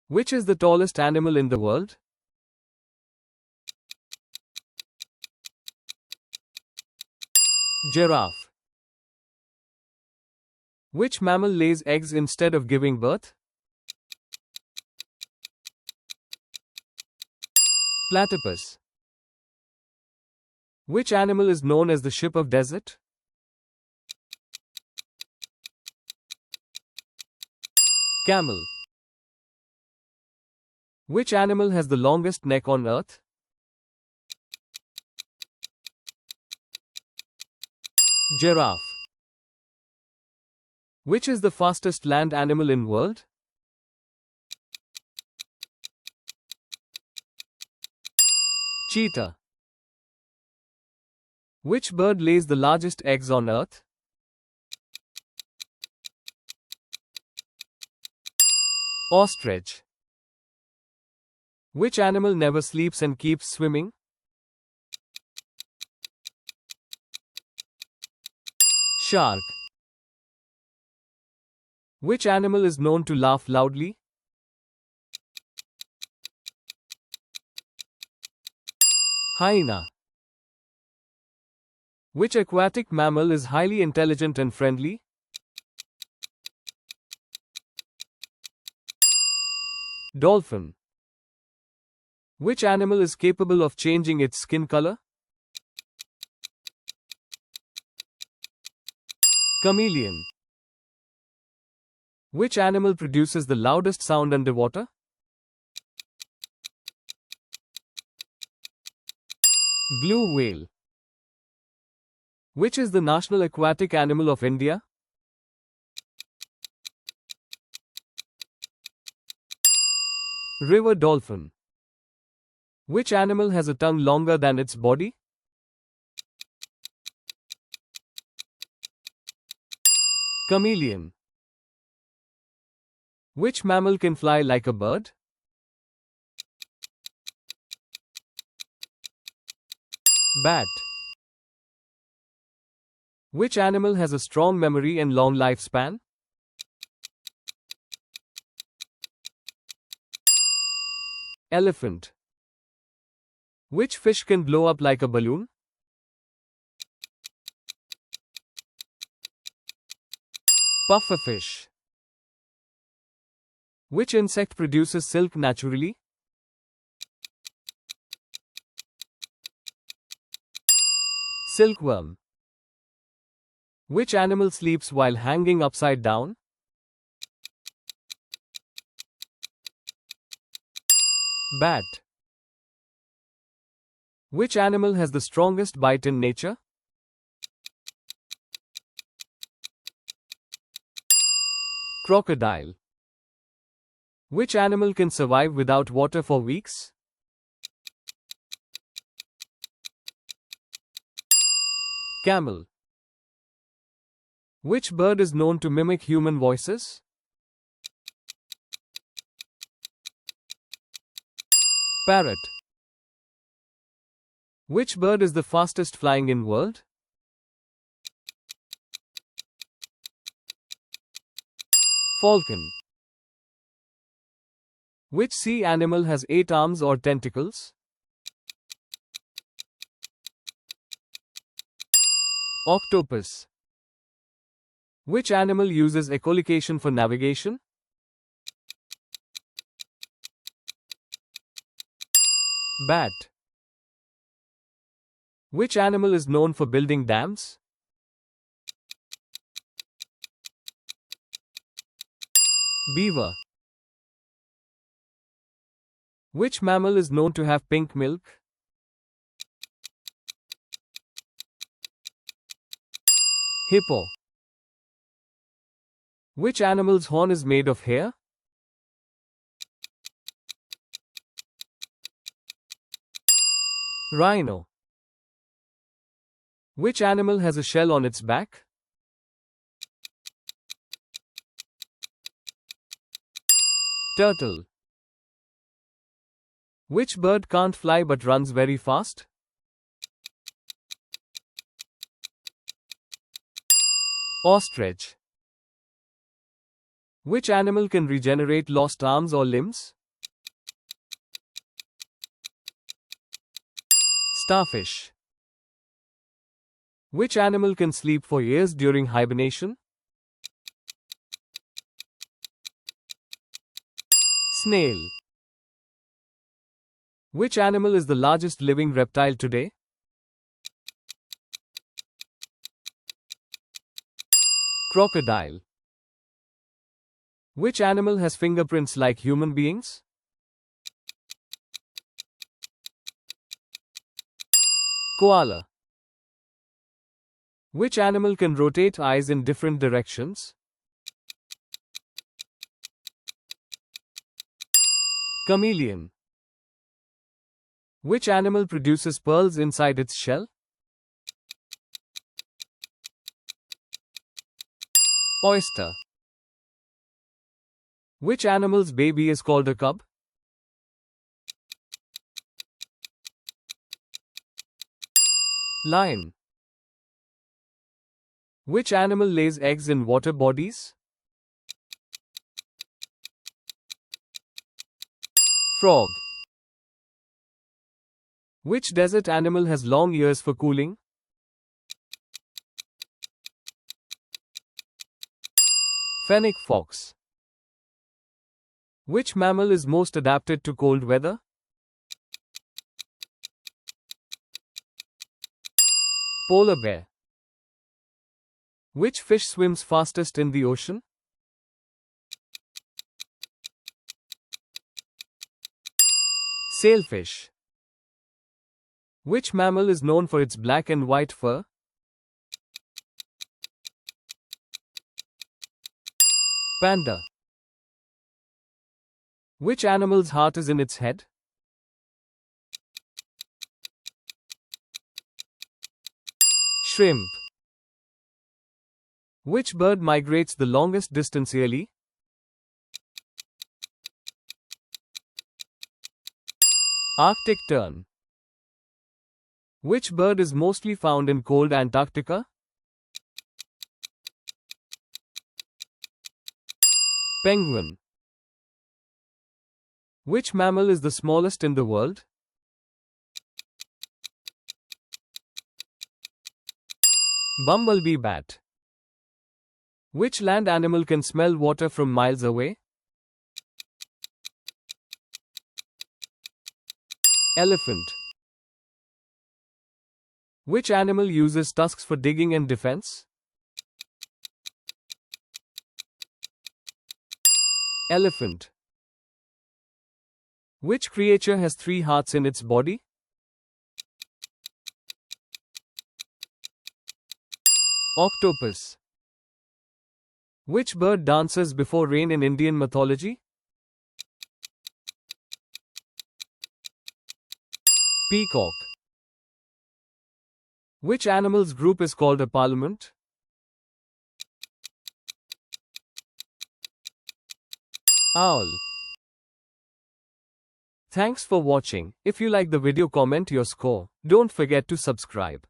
Which is the tallest animal in the world? Giraffe. Which mammal lays eggs instead of giving birth? Platypus. Which animal is known as the ship of desert? Camel. Which animal has the longest neck on earth? Giraffe. Which is the fastest land animal in world? Cheetah. Which bird lays the largest eggs on earth? Ostrich. Which animal never sleeps and keeps swimming? Shark. Which animal is known to laugh loudly? Hyena. Which aquatic mammal is highly intelligent and friendly? Dolphin. Which animal is capable of changing its skin color? Chameleon. Which animal produces the loudest sound underwater? Blue whale. Which is the national aquatic animal of India? River dolphin. Which animal has a tongue longer than its body? Chameleon. Which mammal can fly like a bird? Bat. Which animal has a strong memory and long lifespan? Elephant. Which fish can blow up like a balloon? Pufferfish. Which insect produces silk naturally? Silkworm. Which animal sleeps while hanging upside down? Bat. Which animal has the strongest bite in nature? Crocodile. Which animal can survive without water for weeks? Camel. Which bird is known to mimic human voices? Parrot. Which bird is the fastest flying in world? Falcon. Which sea animal has 8 arms or tentacles? Octopus. Which animal uses echolocation for navigation? Bat. Which animal is known for building dams? Beaver. Which mammal is known to have pink milk? Hippo. Which animal's horn is made of hair? Rhino. Which animal has a shell on its back? Turtle. Which bird can't fly but runs very fast? Ostrich. Which animal can regenerate lost arms or limbs? Starfish. Which animal can sleep for years during hibernation? Snail. Which animal is the largest living reptile today? Crocodile. Which animal has fingerprints like human beings? Koala. Which animal can rotate eyes in different directions? Chameleon. Which animal produces pearls inside its shell? Oyster. Which animal's baby is called a cub? Lion. Which animal lays eggs in water bodies? Frog. Which desert animal has long ears for cooling? Fennec fox. Which mammal is most adapted to cold weather? Polar bear. Which fish swims fastest in the ocean? Sailfish. Which mammal is known for its black and white fur? Panda. Which animal's heart is in its head? Shrimp. Which bird migrates the longest distance yearly? Arctic tern. Which bird is mostly found in cold Antarctica? Penguin. Which mammal is the smallest in the world? Bumblebee bat. Which land animal can smell water from miles away? Elephant. Which animal uses tusks for digging and defense? Elephant. Which creature has 3 hearts in its body? Octopus. Which bird dances before rain in Indian mythology? Peacock. Which animal's group is called a parliament? Owl. Thanks for watching. If you like the video, comment your score. Don't forget to subscribe.